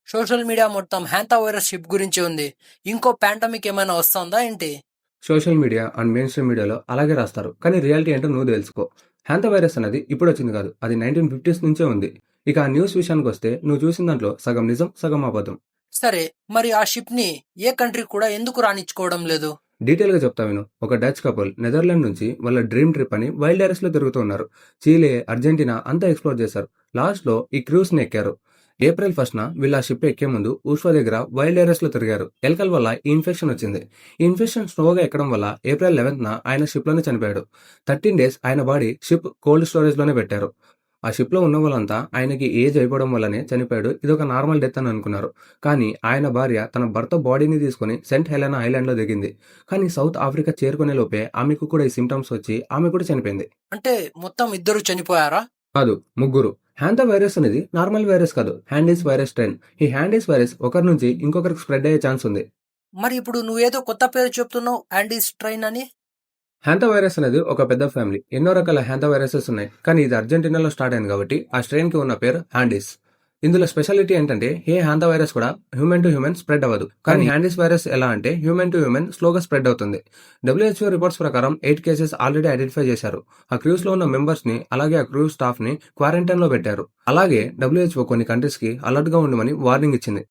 Social media మొత్తం హ్యాంతా virus ship గురించి ఉంది. ఇంకో పాండమిక్ ఏమైనా వస్తుందా ఏంటి? Social media and main stream మీడియాలో అలాగే రాస్తారు. కానీ రియాలిటీ ఏంటో నువ్వు తెలుసుకో. హ్యాంతా వైరస్ అనేది ఇప్పుడొచ్చింది కాదు. అది 1950s నుంచే ఉంది. ఇక ఆ న్యూస్ విషయానికొస్తే నువ్వు చూసిన దాంట్లో సగం నిజం, సగం అబద్ధం. సరే, మరి ఆ షిప్ ని ఏ కంట్రీ కూడా ఎందుకు రానిచ్చుకోవడం లేదు? డీటెయిల్‌గా చెప్తా విను. ఒక డచ్ కపుల్ నెదర్లాండ్ నుంచి వాళ్ళ డ్రీమ్ ట్రిప్ అని వైల్డ్ డైరెస్ట్‌లో తిరుగుతూ ఉన్నారు. చీలే, అర్జెంటీనా అంతా ఎక్స్‌ప్లోర్ చేశారు. లాస్ట్‌లో ఈ క్రూజ్‌ని ఎక్కారు. ఏప్రిల్ 1న వీళ్ళు ఆ షిప్ ఎక్కే ముందు ఊష్వా దగ్గర వైల్డ్ డైరెస్ట్‌లో తిరిగారు. ఎలకల వల్ల ఈ ఇన్ఫెక్షన్ వచ్చింది. ఈ ఇన్ఫెక్షన్ స్లోగా ఎక్కడం వల్ల ఏప్రిల్ 11న ఆయన షిప్‌లోనే చనిపోయాడు. 13 డేస్ ఆయన బాడీ షిప్ కోల్డ్ స్టోరేజ్‌లోనే పెట్టారు. ఆ షిప్‌లో ఉన్న వాళ్ళంతా ఆయనకి ఏజ్ అయిపోవడం వల్లనే చనిపోయాడు. ఇదొక నార్మల్ డెత్ అని అనుకున్నారు. కానీ ఆయన భార్య తన భర్త బాడీని తీసుకొని సెంట్ హెలెనా ఐలాండ్‌లో దిగింది. కానీ సౌత్ ఆఫ్రికా చేరుకునే లోపే ఆమెకు కూడా ఈ సింప్టమ్స్ వచ్చి ఆమె కూడా చనిపోయింది. అంటే మొత్తం ఇద్దరు చనిపోయారా? కాదు, ముగ్గురు. హ్యాంతా వైరస్ అనేది నార్మల్ వైరస్ కాదు. హ్యాండీస్ వైరస్ స్ట్రెయిన్. ఈ హ్యాండీస్ వైరస్ ఒకరి నుంచి ఇంకొకరికి స్ప్రెడ్ అయ్యే ఛాన్స్ ఉంది. మరి ఇప్పుడు నువ్వేదో కొత్త పేరు చెప్తున్నావు, యాండీస్ ట్రైన్ అని. హ్యాంతా వైరస్ అనేది ఒక పెద్ద ఫ్యామిలీ. ఎన్నో రకాల హ్యాంతా వైరసెస్ ఉన్నాయి. కానీ ఇది అర్జెంటీనాలో స్టార్ట్ అయింది కాబట్టి ఆ స్ట్రెయిన్ కి ఉన్న పేరు హ్యాండీస్. ఇందులో స్పెషాలిటీ ఏంటంటే ఏ హ్యాంతా వైరస్ కూడా హ్యూమన్ టు హ్యూమన్ స్ప్రెడ్ అవ్వదు. కానీ హ్యాండీస్ వైరస్ ఎలా అంటే హ్యూమన్ టు హ్యూమన్ స్లోగా స్ప్రెడ్ అవుతుంది. WHO రిపోర్ట్స్ ప్రకారం 8 కేసెస్ ఆల్రెడీ ఐడెంటిఫై చేశారు. ఆ క్రూస్ లో ఉన్న మెంబర్స్ ని అలాగే ఆ క్రూజ్ స్టాఫ్ ని క్వారంటైన్ లో పెట్టారు. అలాగే WHO కొన్ని కంట్రీస్ కి అలర్ట్ గా ఉండమని వార్నింగ్ ఇచ్చింది.